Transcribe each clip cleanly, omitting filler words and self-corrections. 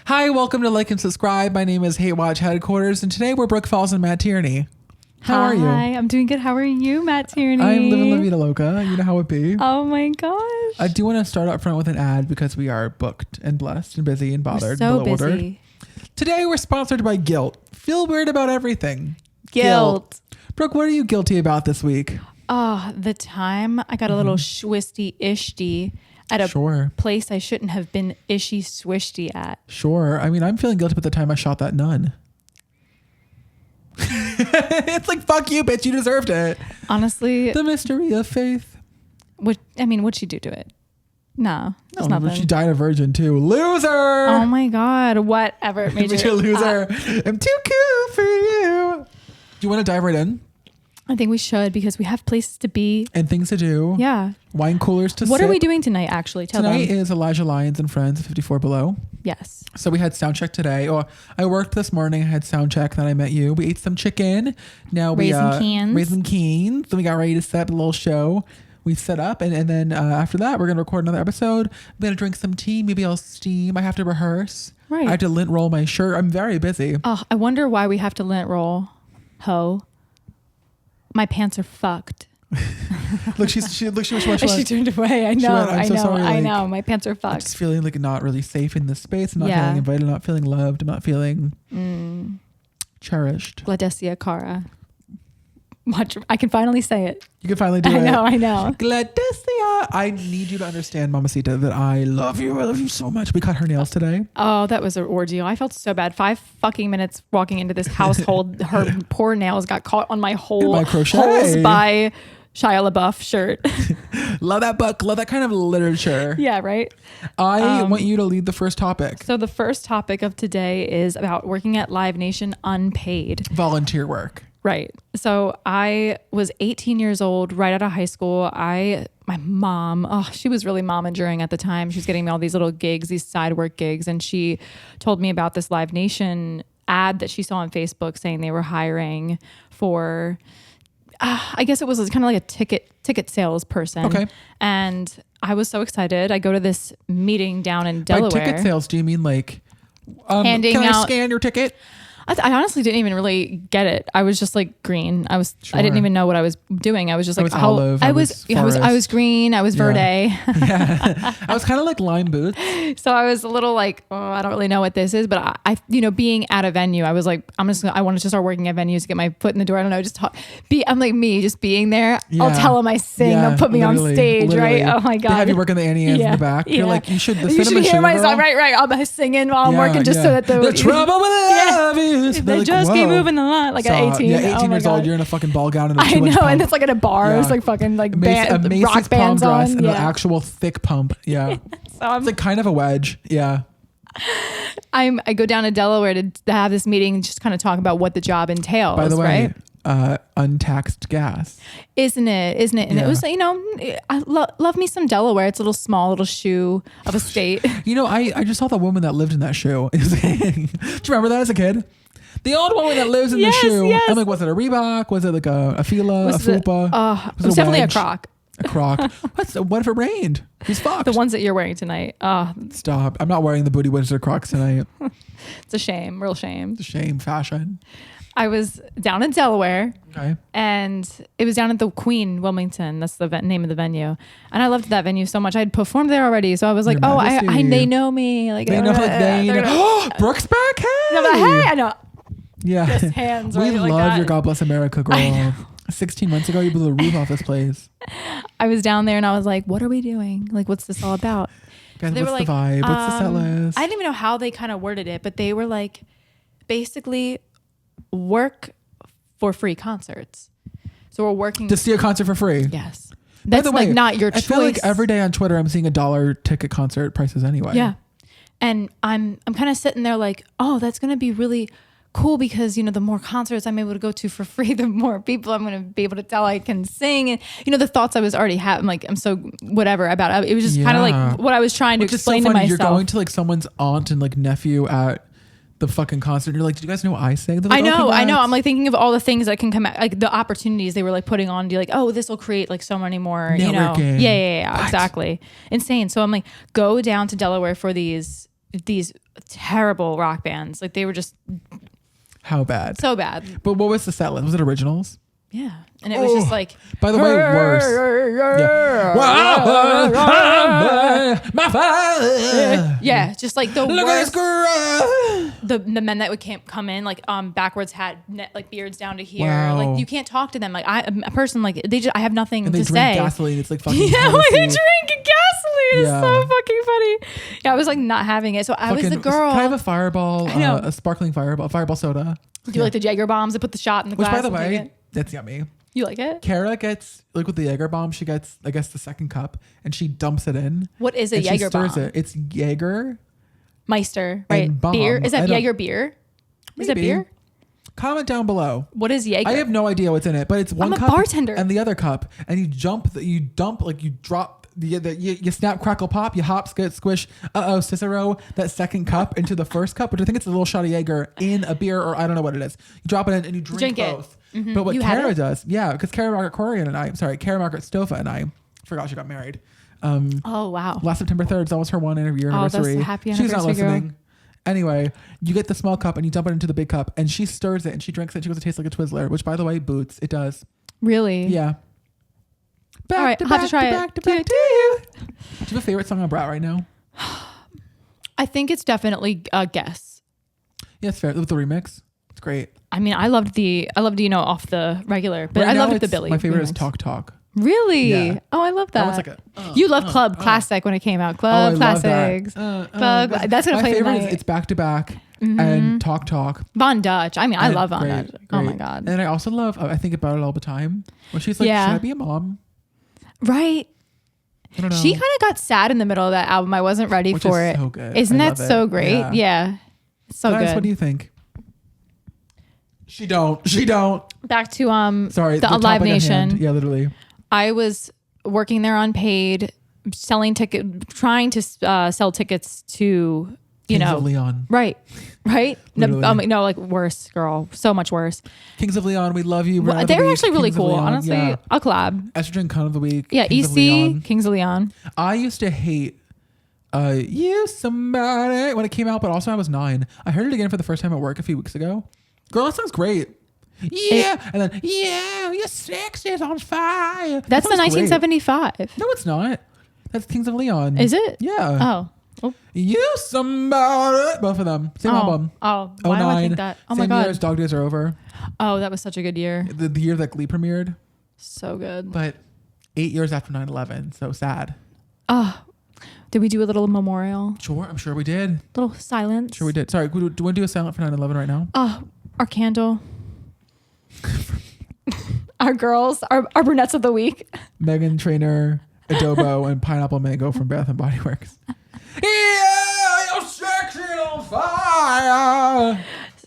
Hi, welcome to Like and Subscribe. My name is Hate Watch Headquarters, and today we're Brooke Falls and Matt Tierney. How are you? Hi, I'm doing good. How are you, Matt Tierney? I'm living La Vida Loca. You know how it be. Oh my gosh. I do want to start up front with an ad because we are booked and blessed and busy and bothered. We're so and busy. ordered. Today we're sponsored by Guilt. Feel weird about everything. Guilt. Brooke, what are you guilty about this week? Oh, the time I got a little schwisty-ishty at a place I shouldn't have been ishy-swishy at. Sure. I mean, I'm feeling guilty about the time I shot that nun. It's like, fuck you, bitch. You deserved it. Honestly. The mystery of faith. What'd she do to it? No, it's nothing. She died a virgin too. Loser. Oh my God. Whatever. Made you a loser. I'm too cool for you. Do you want to dive right in? I think we should because we have places to be. And things to do. Yeah. Wine coolers to What sip. are we doing tonight, actually? Tonight is Elijah Lyons and Friends, 54 Below. Yes. So we had sound check today. I worked this morning. I had sound check. Then I met you. We ate some chicken. Now Raisin Canes. Then we got ready to set up a little show. We set up and then after that, we're going to record another episode. I'm going to drink some tea. Maybe I'll steam. I have to rehearse. Right. I have to lint roll my shirt. I'm very busy. Oh, I wonder why we have to lint roll. My pants are fucked. Look, she turned away. I know. I know. My pants are fucked. I'm just feeling like not really safe in this space. I'm not feeling invited. I'm not feeling loved. I'm not feeling cherished. Gladesia Cara. Watch. I can finally say it. You can finally do it. I know. Gladesia. I need you to understand, Mamacita, that I love you. I love you so much. We cut her nails today. Oh, that was an ordeal. I felt so bad. 5 fucking minutes walking into this household. Her poor nails got caught on my holes by Shia LaBeouf shirt. Love that book. Love that kind of literature. Yeah, right? I want you to lead the first topic. So the first topic of today is about working at Live Nation unpaid. Volunteer work. Right. So I was 18 years old, right out of high school. My mom, she was really momageering at the time. She was getting me all these little gigs, these side work gigs. And she told me about this Live Nation ad that she saw on Facebook saying they were hiring for, I guess it was kind of like a ticket sales person. Okay. And I was so excited. I go to this meeting down in Delaware. By ticket sales, do you mean like, handing can I out, scan your ticket? I honestly didn't even really get it. I was just like green. I didn't even know what I was doing. I was just like, I was green. I was verde. Yeah. I was kind of like lime boots. So I was a little like, I don't really know what this is, but I being at a venue, I was like, I wanted to start working at venues to get my foot in the door. I don't know, I'm like me, just being there. Yeah. I'll tell them I sing. They'll put me on stage, right? Oh my God. They have you working the Annie Ann's in the back. You're like, you should hear my song. Right. I'll be singing while I'm working just so that the trouble with love is. They like, just keep moving the line like at 18. Yeah, 18 years old. You're in a fucking ball gown and I know, and it's like at a bar. It's like fucking like rock bands on. And an actual thick pump. Yeah. So it's like kind of a wedge. Yeah. I go down to Delaware to have this meeting and just kind of talk about what the job entails. By the way, right? Untaxed gas. Isn't it? And it was, I love me some Delaware. It's a little shoe of a state. I just saw the woman that lived in that shoe. Do you remember that as a kid? The old woman that lives in the shoe. Yes. I'm like, was it a Reebok? Was it like a Fila? A Fupa? It was definitely a Croc. A Croc. What if it rained? He's fucked. The ones that you're wearing tonight. Stop. I'm not wearing the Booty Windsor Crocs tonight. It's a shame. Real shame. It's a shame. Fashion. I was down in Delaware. Okay. And it was down at the Queen, Wilmington. That's the name of the venue. And I loved that venue so much. I had performed there already. So I was like, they know me. Like, they know. Brooke's back. Hey. No, but hey, I know. Yeah. Just hands. We right, love your God Bless America, girl. 16 months ago, you blew the roof off this place. I was down there and I was like, what are we doing? Like, what's this all about? Guys, what's the vibe? What's the set list? I didn't even know how they kind of worded it, but they were like, basically, work for free concerts. So we're working to see a concert for free. Yes. That's like not your choice. I feel like every day on Twitter, I'm seeing $1 ticket concert prices anyway. Yeah. And I'm kind of sitting there like, oh, that's going to be really cool because, the more concerts I'm able to go to for free, the more people I'm going to be able to tell I can sing. And, the thoughts I was already having, like, I'm so whatever about it. It was just kind of like what I was trying to explain to myself. You're going to like someone's aunt and like nephew at the fucking concert. And you're like, did you guys know what I sang? Like, I know. I'm like thinking of all the things that can come out, like the opportunities they were like putting on. You're like, oh, this will create like so many more, networking. Yeah, exactly. Insane. So I'm like, go down to Delaware for these these terrible rock bands. Like they were just how bad? So bad. But what was the set list? Was it originals? Yeah. And it was just like, by the way, worse. My fire. Yeah, just like the Look worst. At the men that would come in like backwards had like beards down to here. Wow. Like you can't talk to them. Like a person like I have nothing and they to drink say. gasoline. It's like fucking yeah, like they drink gasoline. It's yeah. so fucking funny. Yeah, I was like not having it. So I was the girl. Can I have a fireball? A sparkling fireball soda. Do like the Jaeger bombs and put the shot in the glass. Which, by the way, that's yummy. You like it? Kara gets, like with the Jaeger bomb, she gets, I guess, the second cup and she dumps it in. What is a Jaeger bomb? It's Jaeger. Meister, right? Beer? Is that Jaeger beer? Is that beer? Comment down below. What is Jaeger? I have no idea what's in it, but it's one cup. I'm a bartender. And the other cup. And you dump, like you drop, you snap, crackle, pop, you hop, squish, Cicero, that second cup into the first cup, which I think it's a little shot of Jaeger in a beer, or I don't know what it is. You drop it in and you drink both. Mm-hmm. But what Kara does, because Kara Margaret Stofa and I forgot she got married. Oh, wow. Last September 3rd, that was her 1 year anniversary. That's a happy anniversary. She's not listening. Girl. Anyway, you get the small cup and you dump it into the big cup and she stirs it and she drinks it. She goes, it tastes like a Twizzler, which by the way, boots. It does. Really? Yeah. All right, I'll have to try it. Do you have a favorite song on Brat right now? I think it's definitely Guess. Yeah, it's fair. With the remix. It's great. I mean, I loved off the regular, but I loved the Billy. My favorite remix. is Talk Talk. Really? Yeah. Oh, I love that. Like you love Club Classic when it came out. Club Classics. That's gonna play tonight. It's Back to Back and Talk Talk. Von Dutch. I mean, I love Von Dutch. Great. Oh my God. And I also love I think about it all the time. When she's like, should I be a mom? Right. I don't know. She kind of got sad in the middle of that album. I wasn't ready for it. So good. Isn't that so great? Yeah. It's so Guys, good. What do you think? She don't. Back to sorry, the Live Nation. Yeah, literally. I was working there unpaid, trying to sell tickets to Kings of Leon. Right. No, like worse, girl, so much worse. Kings of Leon, we love you. They're actually really cool. Honestly, I'll collab. Estrogen Con of the Week. Yeah, Kings of Leon. I used to hate You Somebody when it came out, but also I was 9. I heard it again for the first time at work a few weeks ago. Girl, that song's great. Yeah, and then your sex is on fire. That's the 1975. Great. No, it's not. That's Kings of Leon. Is it? Yeah. Oh. You Somebody. Both of them. Same album. Oh, why do I think that? Oh my God. Same year as Dog Days Are Over. Oh, that was such a good year. The year that Glee premiered. So good. But 8 years after 9/11. So sad. Oh. Did we do a little memorial? Sure, I'm sure we did. Little silence. Sure we did. Sorry, do you want to do a silent for 9/11 right now? Our candle. Our girls, our brunettes of the week. Megan Trainor, Adobo, and Pineapple Mango from Bath and Body Works. Yeah, you're sexy on fire.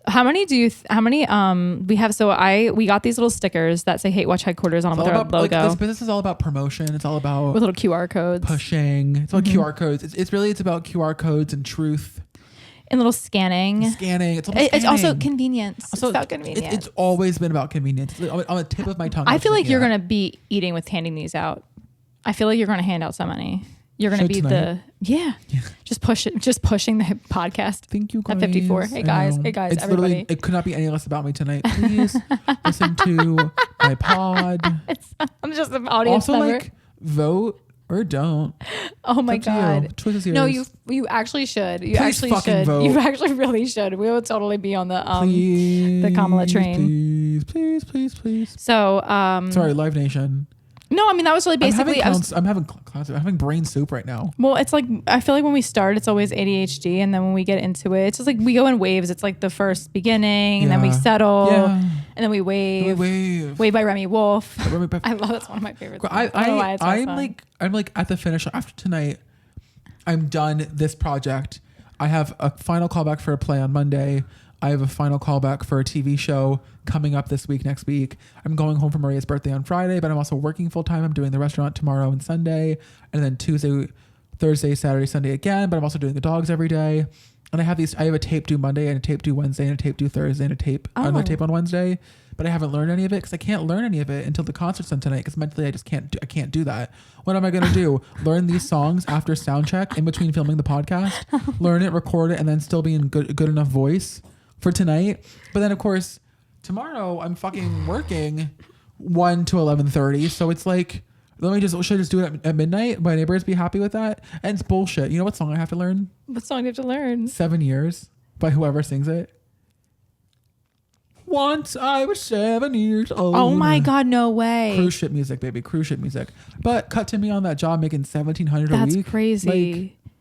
How many we have? So we got these little stickers that say Hate Watch Headquarters on them with our logo. Like, this business is all about promotion. It's all about with little QR codes. Pushing. It's all QR codes. It's about QR codes and truth. And little scanning. It's also convenience. It's about convenience. It's always been about convenience. It's on the tip of my tongue. I feel like you're going to be eating with handing these out. I feel like you're going to hand out some money. You're going to be just pushing the podcast. Thank you guys. At 54. Hey guys, it's everybody. It could not be any less about me tonight. Please listen to my pod. I'm just an audience member. Also, vote or don't. Oh my God. Choice is yours. No, you actually should. You please actually should. Vote. You actually really should. We will totally be on the Kamala train. Please. So sorry, Live Nation. No, I mean that was really basically. I'm having brain soup right now. Well, it's like I feel like when we start, it's always ADHD, and then when we get into it, it's just like we go in waves. It's like the first beginning, and then we settle, and then we wave. Wave by Remy Wolf. I love that's one of my favorites. I'm like at the finish after tonight. I'm done this project. I have a final callback for a play on Monday. I have a final callback for a TV show coming up next week. I'm going home for Maria's birthday on Friday, but I'm also working full time. I'm doing the restaurant tomorrow and Sunday, and then Tuesday, Thursday, Saturday, Sunday again, but I'm also doing the dogs every day. And I have a tape due Monday and a tape due Wednesday and a tape due Thursday and another tape on Wednesday but I haven't learned any of it because I can't learn any of it until the concert's done tonight because mentally I just can't do that. What am I going to do? Learn these songs after sound check in between filming the podcast, learn it, record it, and then still be in good enough voice for tonight. But then of course tomorrow I'm fucking working 1 to 11:30. So it's like, should I just do it at midnight? My neighbors be happy with that? And it's bullshit. You know what song I have to learn? What song do you have to learn? 7 Years by whoever sings it. Once I was 7 years old. Oh my God, no way. Cruise ship music, baby. Cruise ship music. But cut to me on that job making $1,700 a week. That's crazy. Like,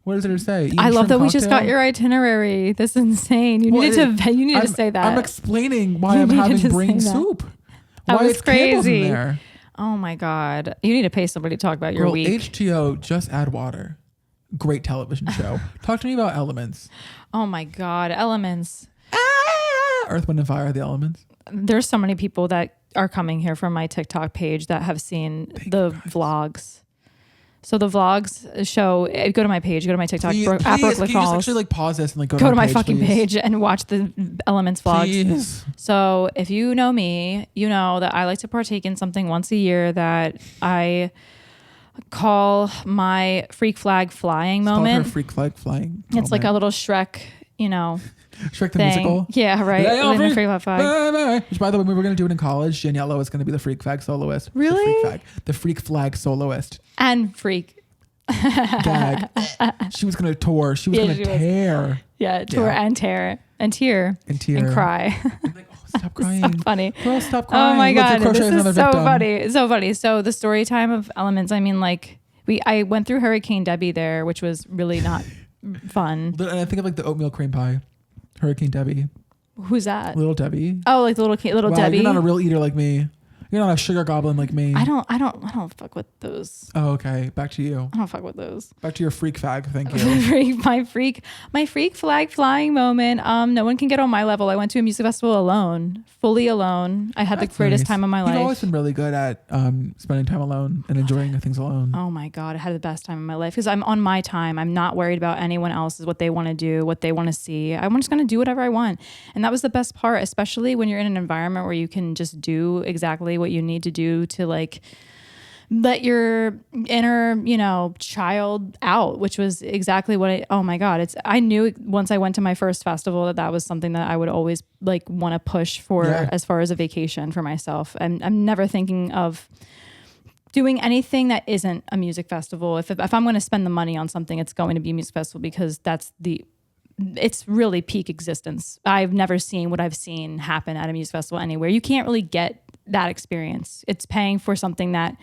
what does it say? I love that we just got your itinerary. This is insane. You needed to say that. I'm explaining why I'm having brain soup. Why it's crazy. In there. Oh my God. You need to pay somebody to talk about your week. HTO, Just Add Water. Great television show. Talk to me about Elements. Oh my God. Elements. Earth, Wind, and Fire, the Elements. There's so many people that are coming here from my TikTok page that have seen the vlogs. So the vlogs show, go to my page, go to my TikTok. Please, can you just actually like pause this and like go to my fucking please? Page and watch the Elements vlogs. Please. So if you know me, you know that I like to partake in something once a year that I call my freak flag flying moment. Freak flag flying. It's like a little Shrek, Shrek the thing. Musical? Yeah, right. Which, by the way, we were going to do it in college. Daniela was going to be the freak flag soloist. Really? The freak flag soloist. And freak. Gag. She was going to tour. She was going to tear. Tour and tear. And tear. And cry. Like, oh, stop crying. So funny. Girl, stop crying. Oh my God. This is so funny. So funny. So the story time of Elements, I mean, like, I went through Hurricane Debbie there, which was really not fun. And I think of like the oatmeal cream pie. Hurricane Debbie. Who's that? Little Debbie. Oh, like the little wow, Debbie. You're not a real eater like me. You're not a sugar goblin like me. I don't fuck with those. Oh, okay. Back to you. I don't fuck with those. Back to your freak flag. Thank you. my freak flag flying moment. No one can get on my level. I went to a music festival alone, fully alone. I had the greatest time of my life. You've always been really good at spending time alone and enjoying things alone. Oh my God. I had the best time of my life because I'm on my time. I'm not worried about anyone else's, what they want to do, what they want to see. I'm just going to do whatever I want. And that was the best part, especially when you're in an environment where you can just do exactly what you need to do to like let your inner, child out, which was exactly what oh my God. I knew once I went to my first festival that was something that I would always like want to push for as far as a vacation for myself. And I'm never thinking of doing anything that isn't a music festival. If I'm going to spend the money on something, it's going to be a music festival because it's really peak existence. I've never seen what I've seen happen at a music festival anywhere. You can't really get that experience. It's paying for something that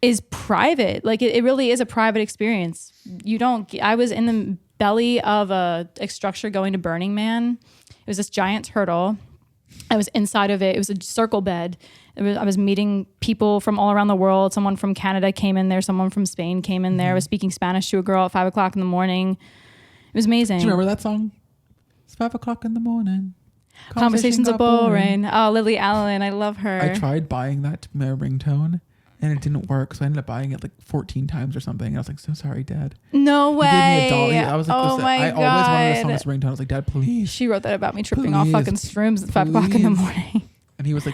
is private. Like it really is a private experience. I was in the belly of a structure going to Burning Man. It was this giant turtle. I was inside of it. It was a circle bed. I was meeting people from all around the world. Someone from Canada came in there. Someone from Spain came in there. I was speaking Spanish to a girl at 5 o'clock in the morning. It was amazing. Do you remember that song? It's 5 o'clock in the morning. Conversations are boring. Oh, Lily Allen. I love her. I tried buying that to my ringtone and it didn't work. So I ended up buying it like 14 times or something. And I was like, so sorry, Dad. No way. He gave me a dollar. I was like, oh my God. I always wanted a song as ringtone. I was like, Dad, please. She wrote that about me tripping off fucking shrooms at 5 o'clock in the morning. And he was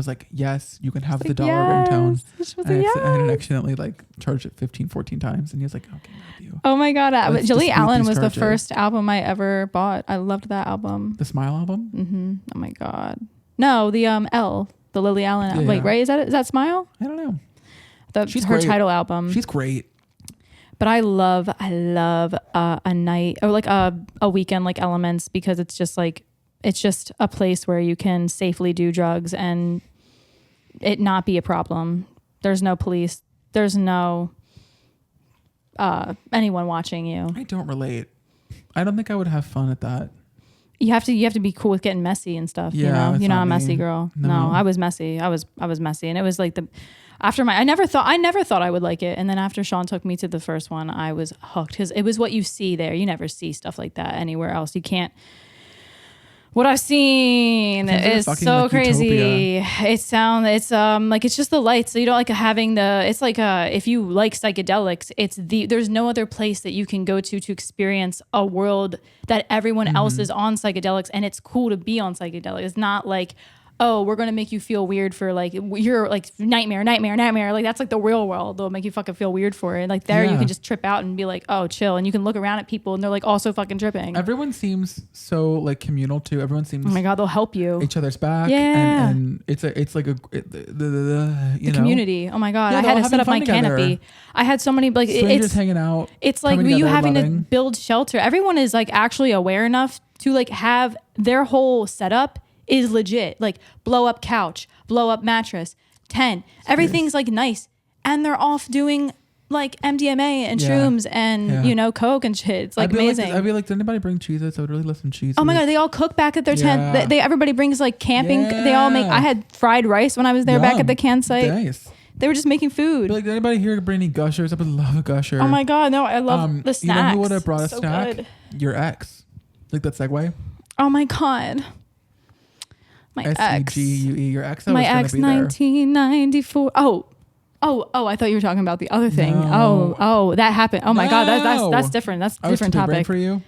like, yes, you can have the dollar ringtone. I had accidentally like charged it 15, 14 times. And he was like, okay, I love you. Oh my God. Lily Allen was the first album I ever bought. I loved that album. The Smile album? Mm-hmm. Oh my God. No, the the Lily Allen album. Wait, right? Is that Smile? I don't know. She's her title album. She's great. But I love a night or like a weekend like Elements because it's just a place where you can safely do drugs and it not be a problem. There's no police. There's no anyone watching you. I don't relate. I don't think I would have fun at that. You have to be cool with getting messy and stuff. Yeah, you're not a messy girl. No, I was messy. I was messy, and it was like I never thought I would like it, and then after Sean took me to the first one, I was hooked because it was what you see there. You never see stuff like that anywhere else. You can't. What I've seen is so like crazy. Utopia. It's like it's just the lights. So you don't like having it's like if you like psychedelics, there's no other place that you can go to experience a world that everyone else is on psychedelics, and it's cool to be on psychedelics. It's not like oh, we're going to make you feel weird for like, you're like nightmare. Like that's like the real world. They'll make you fucking feel weird for it. Like there you can just trip out and be like, oh, chill. And you can look around at people and they're like also fucking tripping. Everyone seems so like communal too. Everyone seems, oh my God, they'll help you. Each other's back. Yeah. And it's like the community. Oh my God. I had to set up my canopy. I had so many, like, strangers hanging out. It's like you having to build shelter. Everyone is like actually aware enough to like have their whole setup is legit. Like blow up couch, blow up mattress, tent. Everything's like nice. And they're off doing like MDMA and shrooms and, you know, coke and shit. It's like amazing. I'd be like, did anybody bring Cheez-Its? I would really love some Cheez-Its. Oh my God. They all cook back at their tent. Everybody brings like camping. They all make, I had fried rice when I was there back at the campsite. Nice. They were just making food. But like, did anybody here bring any Gushers? I would love a Gusher. Oh my God. No, I love the snacks. You know who would have brought a snack? Good. Your ex. Like that segue. Oh my God. My SEGUE, your ex. My ex, 1994. Oh, I thought you were talking about the other thing. No. Oh, that happened. Oh my God, that's different. That's a different topic. For you.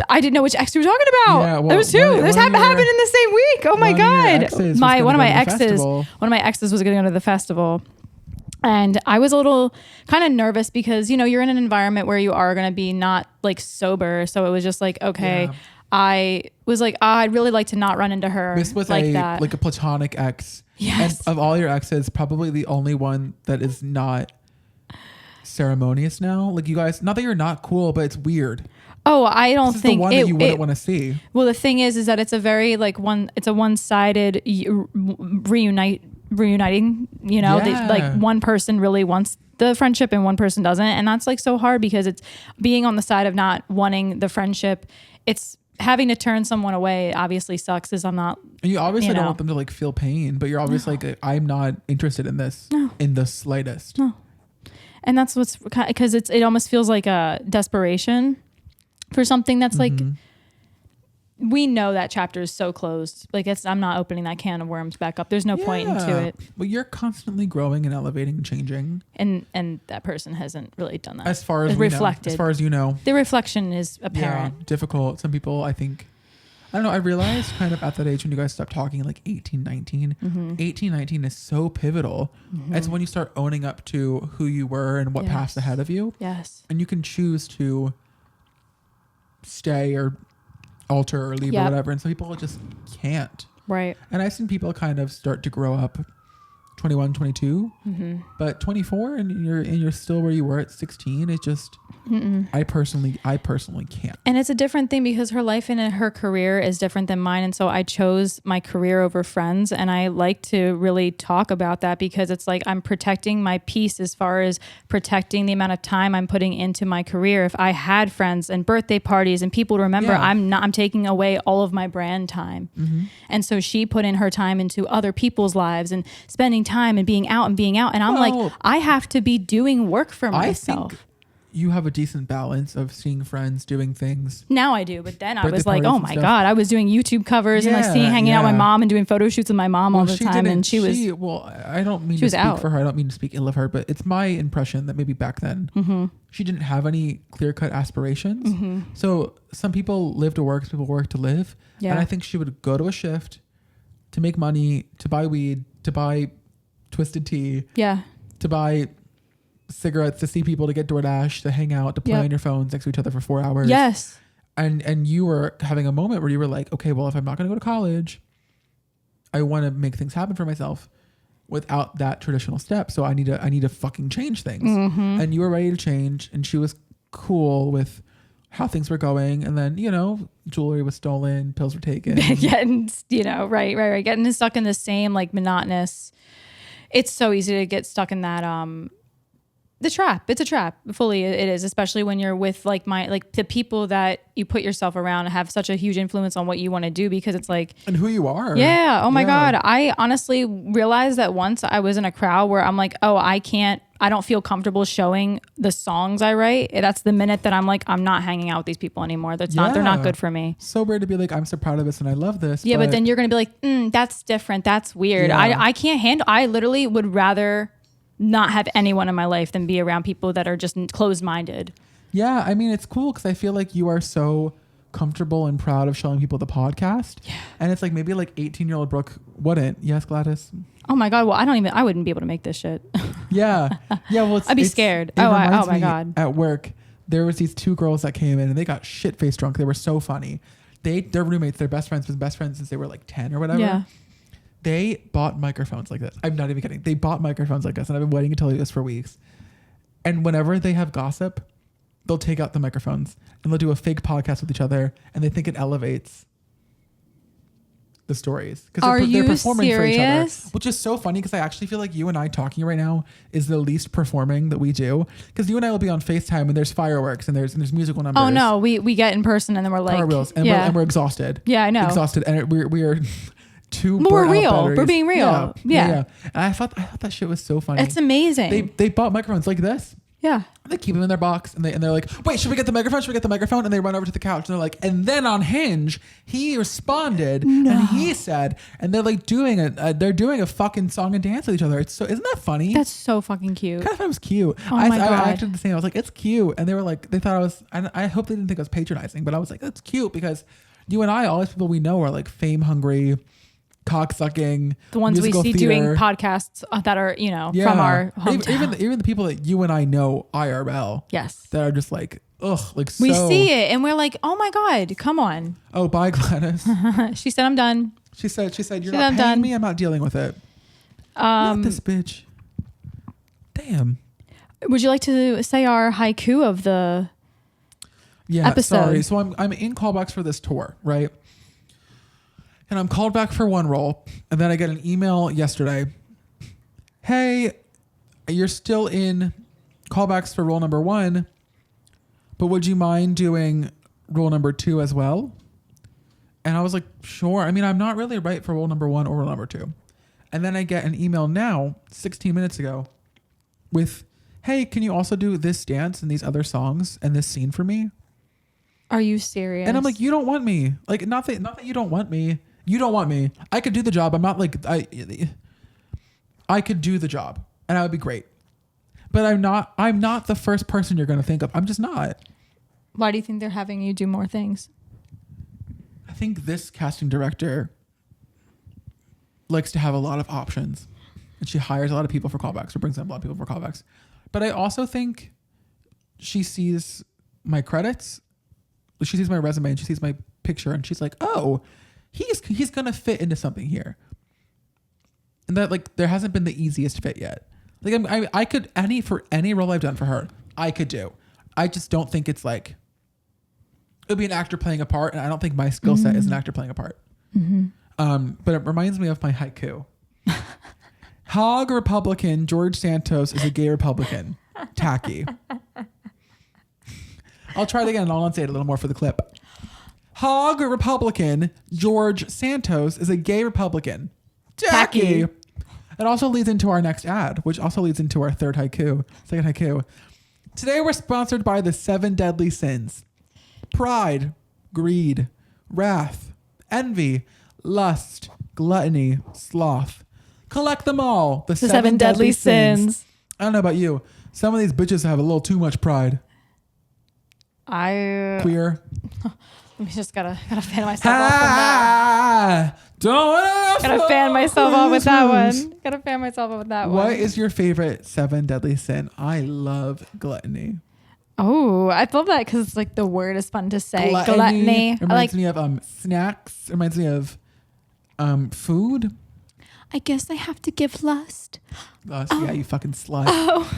I didn't know which ex you were talking about. Yeah, well, there was two. This happened in the same week. Oh my God. One of my exes was going to go to the festival. And I was a little kind of nervous because, you know, you're in an environment where you are going to be not like sober. So it was just like, okay. Yeah. I was like, I'd really like to not run into her. This was like a platonic ex. Yes. And of all your exes, probably the only one that is not ceremonious now. Like you guys, not that you're not cool, but it's weird. Oh, I don't think the one that you wouldn't want to see. Well, the thing is that it's a very like it's a one-sided reuniting, you know, like one person really wants the friendship and one person doesn't. And that's like so hard because it's being on the side of not wanting the friendship. It's having to turn someone away obviously sucks because I'm not. And you obviously don't want them to like feel pain, but you're obviously like, I'm not interested in this in the slightest. No. And that's what's because it almost feels like a desperation for something that's like, we know that chapter is so closed. Like I'm not opening that can of worms back up. There's no point into it. But you're constantly growing and elevating and changing. And that person hasn't really done that. As far as reflected. As far as you know. The reflection is apparent. Yeah, difficult. Some people, I think, I don't know. I realized kind of at that age when you guys stopped talking, like 18, 19. 18, 19 is so pivotal. It's when you start owning up to who you were and what passed ahead of you. Yes. And you can choose to stay or alter or leave or whatever, and some people just can't. Right. And I've seen people kind of start to grow up 21, 22, but 24 and you're still where you were at 16. It just I personally can't. And it's a different thing because her life and her career is different than mine, and so I chose my career over friends, and I like to really talk about that because it's like I'm protecting my peace as far as protecting the amount of time I'm putting into my career. If I had friends and birthday parties and people to remember, I'm taking away all of my brand time. And so she put in her time into other people's lives and spending time and being out and I'm like, I have to be doing work for myself. I think you have a decent balance of seeing friends doing things. Now I do, but then I was like, oh my God, I was doing YouTube covers and like hanging out with my mom and doing photo shoots with my mom all the time. And she was I don't mean to speak for her. I don't mean to speak ill of her, but it's my impression that maybe back then she didn't have any clear-cut aspirations. So some people live to work, some people work to live. Yeah. And I think she would go to a shift to make money, to buy weed, to buy twisted tea. Yeah. To buy cigarettes, to see people, to get DoorDash, to hang out, to play on your phones next to each other for 4 hours. Yes. And you were having a moment where you were like, okay, well, if I'm not going to go to college, I want to make things happen for myself without that traditional step. So I need to fucking change things. And you were ready to change, and she was cool with how things were going. And then, you know, jewelry was stolen, pills were taken. Getting, you know, right. Getting stuck in the same like monotonous. It's so easy to get stuck in that, the trap. It's a trap. Fully it is, especially when you're with like the people that you put yourself around have such a huge influence on what you want to do, because it's like, and who you are. Yeah. Oh my God. I honestly realized that once I was in a crowd where I'm like, oh, I don't feel comfortable showing the songs I write. That's the minute that I'm like, I'm not hanging out with these people anymore. They're not good for me. So weird to be like, I'm so proud of this and I love this. Yeah. But then you're going to be like, that's different. That's weird. Yeah. I can't handle, I literally would rather not have anyone in my life than be around people that are just closed-minded. Yeah. I mean, it's cool because I feel like you are so comfortable and proud of showing people the podcast. Yeah. And it's like maybe like 18-year-old Brooke wouldn't. Yes, Gladys? Oh my God. Well, I wouldn't be able to make this shit. Yeah. Yeah. Well, I'd be scared. Oh my God. At work, there was these 2 girls that came in and they got shit-faced drunk. They were so funny. Their roommates, their best friends, been best friends since they were like 10 or whatever. Yeah. They bought microphones like this. I'm not even kidding. They bought microphones like this, and I've been waiting to tell you this for weeks. And whenever they have gossip, they'll take out the microphones and they'll do a fake podcast with each other, and they think it elevates the stories because they're performing serious? for each other, which is so funny because I actually feel like you and I talking right now is the least performing that we do, because you and I will be on FaceTime and there's fireworks and there's musical numbers. Oh no, we get in person and then we're like cartwheels and we're exhausted. Yeah, I know. Exhausted, and we are too. We're real. We're being real. Yeah. And I thought that shit was so funny. It's amazing. They bought microphones like this. Yeah. They keep them in their box and they're like, wait, should we get the microphone? Should we get the microphone? And they run over to the couch and they're like, and then on Hinge, he responded and he said, and they're like doing they're doing a fucking song and dance with each other. Isn't that funny? That's so fucking cute. I kind of thought it was cute. Oh my God. I acted the same. I was like, it's cute. And they were like, they thought I was, I hope they didn't think I was patronizing, but I was like, that's cute because you and I, all these people we know are like fame hungry, cocksucking, the ones we see doing podcasts that are, from our hometown. Even the people that you and I know IRL. Yes. That are just like, ugh, like so. We see it and we're like, oh my God, come on. Oh, bye, Gladys. She said, I'm done. She said, you're not paying me. I'm not dealing with it. Not this bitch. Damn. Would you like to say our haiku of the episode? Sorry. So I'm in callbacks for this tour, right? And I'm called back for one role. And then I get an email yesterday. Hey, you're still in callbacks for role number 1, but would you mind doing role number 2 as well? And I was like, sure. I mean, I'm not really right for role number 1 or role number 2. And then I get an email now, 16 minutes ago, with, hey, can you also do this dance and these other songs and this scene for me? Are you serious? And I'm like, you don't want me. Like, not that you don't want me. You don't want me. I could do the job. I'm not like, I could do the job and I would be great. But I'm not the first person you're going to think of. I'm just not. Why do you think they're having you do more things? I think this casting director likes to have a lot of options, and she hires a lot of people for callbacks or brings in a lot of people for callbacks. But I also think she sees my credits. She sees my resume and she sees my picture and she's like, oh, he's going to fit into something here. And that, like, there hasn't been the easiest fit yet. Like, I could, for any role I've done for her, I could do. I just don't think it's like, it would be an actor playing a part, and I don't think my skill set is an actor playing a part. Mm-hmm. But it reminds me of my haiku. Hog Republican George Santos is a gay Republican. Tacky. I'll try it again and I'll say it a little more for the clip. Hog Republican George Santos is a gay Republican. Tacky. It also leads into our next ad, which also leads into our second haiku. Today we're sponsored by the 7 deadly sins. Pride, greed, wrath, envy, lust, gluttony, sloth. Collect them all. The 7 deadly sins. I don't know about you. Some of these bitches have a little too much pride. Queer. I just gotta fan myself off from that. Gotta fan myself off with that one. What is your favorite 7 deadly sin? I love gluttony. Oh, I love that because it's like the word is fun to say. Gluttony. Reminds me of snacks. Reminds me of food. I guess I have to give lust. Lust, yeah, you fucking slut.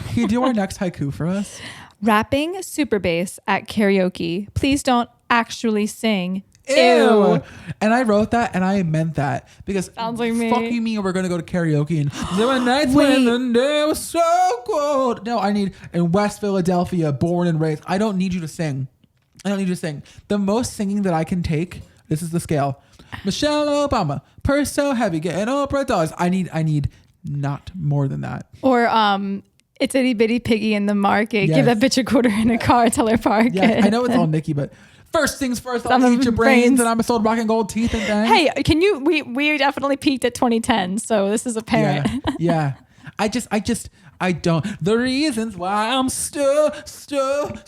Can you do our next haiku for us? Rapping super bass at karaoke. Please don't actually sing. Ew. And I wrote that and I meant that because sounds like me. Fuck you mean we're going to go to karaoke and there were nights when the day was so cold. No, I need in West Philadelphia, born and raised. I don't need you to sing. The most singing that I can take, this is the scale. Michelle Obama, purse so heavy, getting Oprah dollars. I need not more than that. Or it's itty bitty piggy in the market. Yes. Give that bitch a quarter in a car. Tell her park it. I know it's all Nicki, but first things first, I'll eat your brains and I'm sold rock and gold teeth and things. Hey, can you? We definitely peaked at 2010, so this is apparent. Yeah. I I don't. The reasons why I'm stuttering.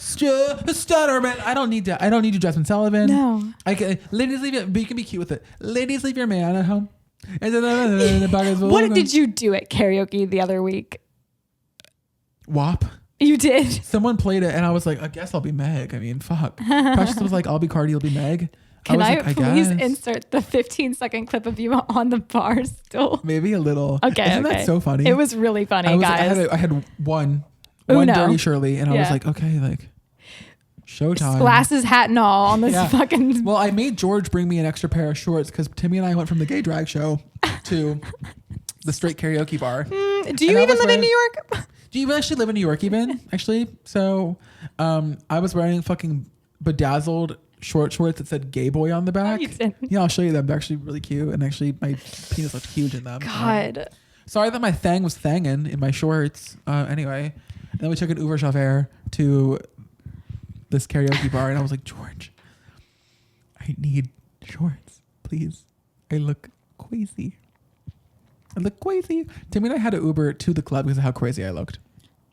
I don't need to. I don't need you, Jasmine Sullivan. No. I can. Ladies, leave it. But you can be cute with it. Ladies, leave your man at home. What did you do at karaoke the other week? WAP. You did. Someone played it, and I was like, I guess I'll be Meg. I mean, fuck. Precious was like, I'll be Cardi, you'll be Meg. Can I please insert the 15-second clip of you on the bar still? Maybe a little. Okay. Isn't that so funny? It was really funny, guys. I had one Dirty Shirley, and I was like, okay, like, showtime. Glasses, hat, and all on this fucking. Well, I made George bring me an extra pair of shorts because Timmy and I went from the gay drag show to the straight karaoke bar. Do you even live in New York? Do you actually live in New York even? Actually? So I was wearing fucking bedazzled shorts that said gay boy on the back. Yeah, I'll show you them. They're actually really cute. And actually my penis looked huge in them. God. Sorry that my thang was thanging in my shorts. Anyway. And then we took an Uber chauffeur to this karaoke bar. And I was like, George, I need shorts. Please. I look crazy. Timmy and I had an Uber to the club because of how crazy I looked.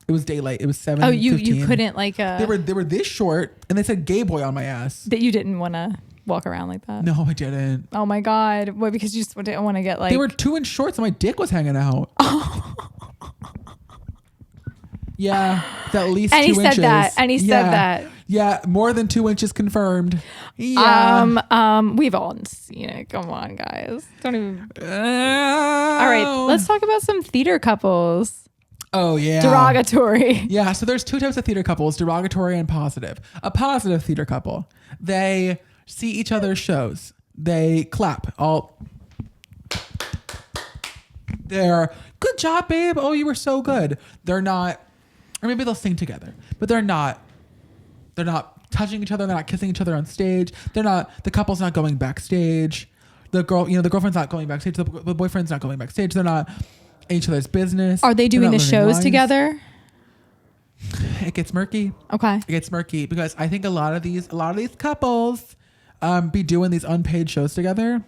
It was daylight. It was 7:15. Oh, you couldn't like They were this short, and they said "gay boy" on my ass. That you didn't want to walk around like that. No, I didn't. Oh my God! What? Because you just didn't want to get like. They were 2-inch shorts, and my dick was hanging out. Yeah, it's at least 2 inches. And he said that. Yeah, more than 2 inches confirmed. Yeah. We've all seen it. Come on, guys. Don't even. All right, let's talk about some theater couples. Oh, yeah. Derogatory. Yeah, so there's 2 types of theater couples, derogatory and positive. A positive theater couple, they see each other's shows. They clap. They're, good job, babe. Oh, you were so good. They're not, or maybe they'll sing together, but they're not touching each other. They're not kissing each other on stage. The couple's not going backstage. The girlfriend's not going backstage. The boyfriend's not going backstage. They're not in each other's business. Are they doing the shows lines together? It gets murky. Okay. It gets murky because I think a lot of these couples be doing these unpaid shows together.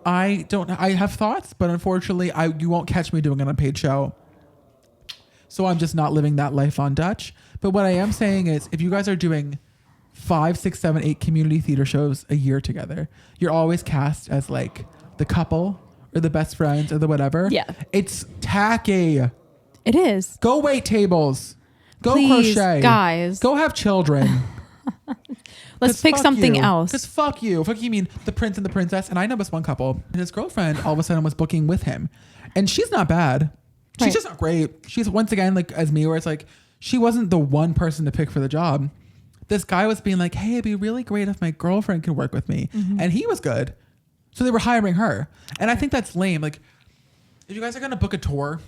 I have thoughts, but unfortunately you won't catch me doing an unpaid show. So I'm just not living that life on Dutch. But what I am saying is if you guys are doing 5, 6, 7, 8 community theater shows a year together, you're always cast as like the couple or the best friends or the whatever. Yeah. It's tacky. It is. Go wait tables. Go crochet. Guys. Go have children. Let's pick something else. Because fuck you. Fuck you mean the prince and the princess. And I know this one couple and his girlfriend all of a sudden was booking with him. And she's not bad. She's just not great. She's once again like as me where it's like she wasn't the one person to pick for the job. This guy was being like, hey, it'd be really great if my girlfriend could work with me. Mm-hmm. And he was good. So they were hiring her. And I think that's lame. Like if you guys are going to book a tour,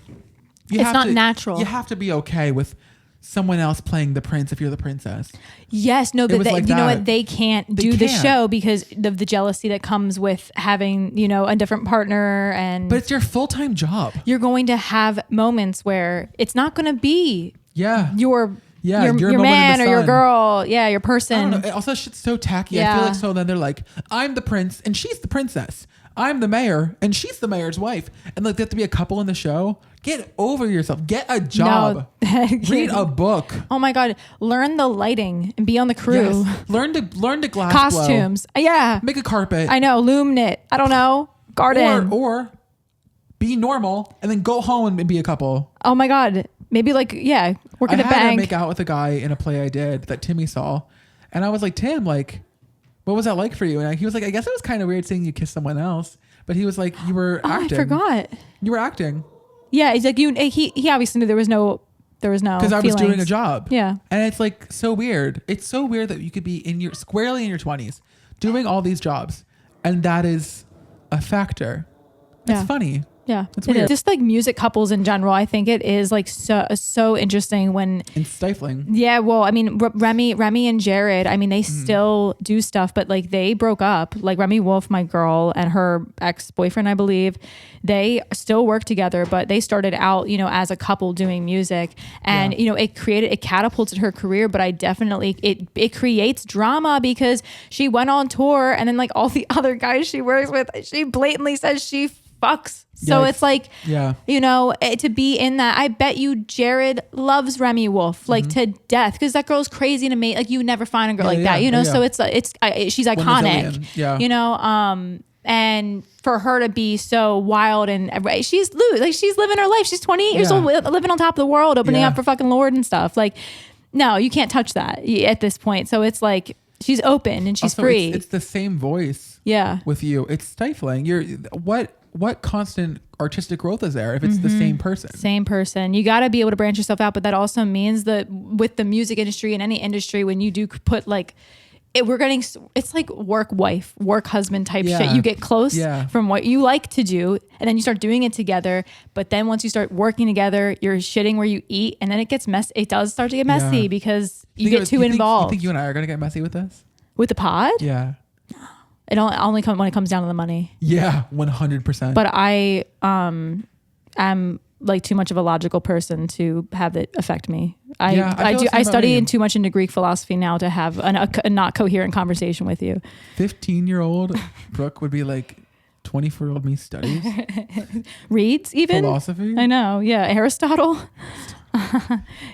it's not natural. You have to be okay with someone else playing the prince if you're the princess. Yes, no, but you know what? They can't do the show because of the jealousy that comes with having, a different partner. But it's your full-time job. You're going to have moments where it's not going to be your man or your girl. Yeah, your person. I don't know. Also, shit's so tacky. Yeah. I feel like so then they're like, I'm the prince and she's the princess. I'm the mayor and she's the mayor's wife. And like they have to be a couple in the show. Get over yourself. Get a job. No. Read a book. Oh my God. Learn the lighting and be on the crew. Yes. Learn to glass costumes. blow. Yeah. Make a carpet. I know. Loom knit. I don't know. Garden. Or be normal and then go home and be a couple. Oh my God. Maybe work at a bank. I had to make out with a guy in a play I did that Timmy saw. And I was like, Tim, like, what was that like for you? And he was like, I guess it was kind of weird seeing you kiss someone else. But he was like, you were acting. I forgot. You were acting. Yeah, he's like he obviously knew there was no because I was doing a job. Yeah, and it's like so weird. It's so weird that you could be squarely in your 20s doing all these jobs, and that is a factor. It's funny. Yeah, it's weird. Just like music couples in general, I think it is like so interesting and stifling. Yeah, well, I mean, Remy and Jared, I mean, they still do stuff, but like they broke up. Like Remy Wolf, my girl, and her ex-boyfriend, I believe, they still work together, but they started out, as a couple doing music, and it catapulted her career. But I definitely it creates drama because she went on tour, and then like all the other guys she works with, she blatantly says she fucks. So it's like, you know, to be in that, I bet you Jared loves Remy Wolf like to death because that girl's crazy to me. Like you would never find a girl like that, you know? So she's iconic, you know? And for her to be so wild and she's living her life. She's 28 years old, living on top of the world, opening up for fucking Lord and stuff. Like, no, you can't touch that at this point. So it's like, she's open and she's also, free. It's the same voice. With you. It's stifling. What constant artistic growth is there if it's the same person? Same person. You got to be able to branch yourself out. But that also means that with the music industry and any industry, when you do put like, it's like work wife, work husband type shit. You get close from what you like to do and then you start doing it together. But then once you start working together, you're shitting where you eat and then it gets messy. It does start to get messy because you get too involved. You think you and I are going to get messy with this? With the pod? Yeah. It only comes when it comes down to the money. Yeah, 100%. But I am like too much of a logical person to have it affect me. I study too much into Greek philosophy now to have a not coherent conversation with you. 15-year-old Brooke would be like 24-year-old me studies. Reads even philosophy. I know. Yeah, Aristotle.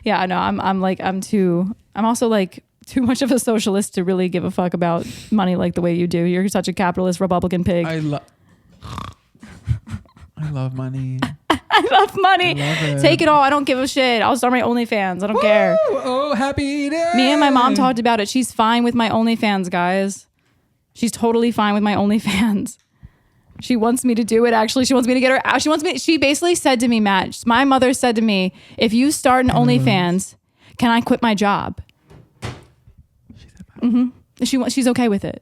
Yeah, I know. I'm also like too much of a socialist to really give a fuck about money like the way you do. You're such a capitalist Republican pig. I love money. I love money. Take it all. I don't give a shit. I'll start my OnlyFans. I don't care. Oh, happy day. Me and my mom talked about it. She's fine with my OnlyFans, guys. She's totally fine with my OnlyFans. She wants me to do it. Actually, she wants me to get her out. She basically said to me, Matt, my mother said to me, if you start an OnlyFans, can I quit my job? She's okay with it.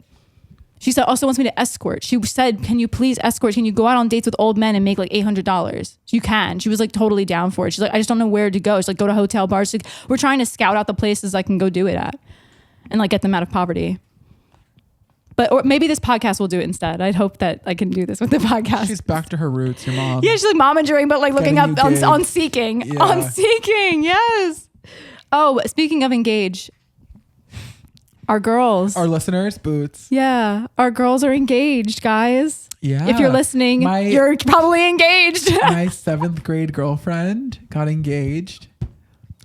She also wants me to escort. She said, can you please escort? Can you go out on dates with old men and make like $800? You can. She was like totally down for it. She's like, I just don't know where to go. She's like, go to hotel bars. Like, we're trying to scout out the places I can go do it at and like get them out of poverty. Or maybe this podcast will do it instead. I'd hope that I can do this with the podcast. She's back to her roots, your mom. Yeah, she's like momagering, but like looking up on Seeking. Yeah. On Seeking, yes. Oh, speaking of engage. Our girls. Our listeners, Boots. Yeah. Our girls are engaged, guys. Yeah. If you're listening, you're probably engaged. My 7th grade girlfriend got engaged. I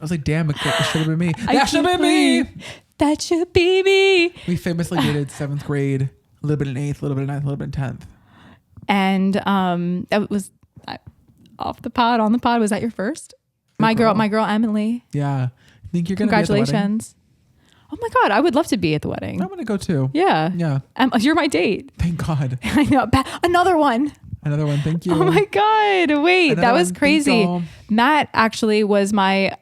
was like, damn, it should have been me. That should have been me. That should be me. We famously dated 7th grade, a little bit in 8th, a little bit in 9th, a little bit in 10th. And that was off the pod, on the pod. Was that your first? My girl Emily. Yeah. I think you're going to be at the wedding. Congratulations. Oh my God, I would love to be at the wedding. I'm going to go too. Yeah. Yeah. You're my date. Thank God. I know. Another one. Thank you. Oh my God. Wait, that was crazy. Matt actually was my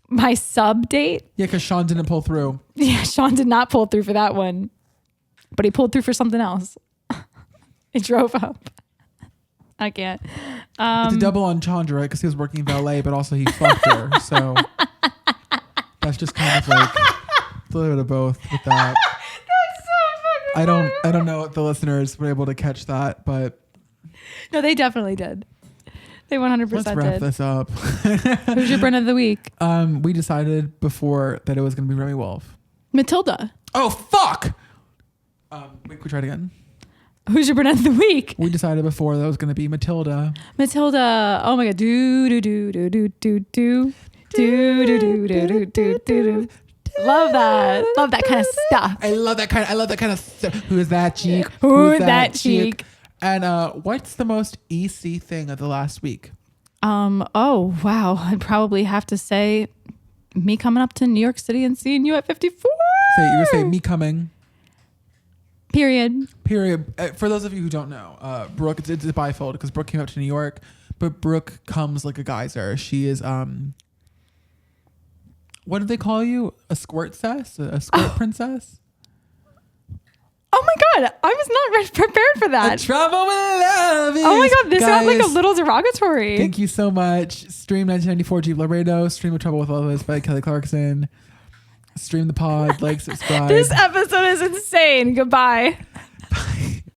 my sub date. Yeah, because Sean didn't pull through. Yeah, Sean did not pull through for that one. But he pulled through for something else. It drove up. I can't. It's a double entendre, right? Because he was working valet, but also he fucked her. So that's just kind of like a little bit of both with that. That's so fucking I don't know if the listeners were able to catch that, but no, they definitely did. They 100% did. Let's wrap this up. Who's your Brent of the week? We decided before that it was going to be Remy Wolf. Matilda. Oh fuck! Wait, can we try it again? Who's your Brent of the week? We decided before that it was going to be Matilda. Matilda. Oh my God. Do do do do do do do do do do do do do. Love that. Love that kind of stuff. I love that kind of stuff. Who's that cheek? Who's that cheek? And what's the most EC thing of the last week? Oh wow. I'd probably have to say me coming up to New York City and seeing you at 54. So you would say me coming. Period. For those of you who don't know, Brooke, it's a bifold because Brooke came up to New York, but Brooke comes like a geyser. She is what do they call you? A squirt-cess? A squirt princess? Oh my God, I was not prepared for that. Trouble with love is, oh my God, this sounds like a guys, little derogatory. Thank you so much. Stream 1994 Jeep Laredo. Stream of Trouble with Love is by Kelly Clarkson. Stream the pod, like, subscribe. This episode is insane. Goodbye.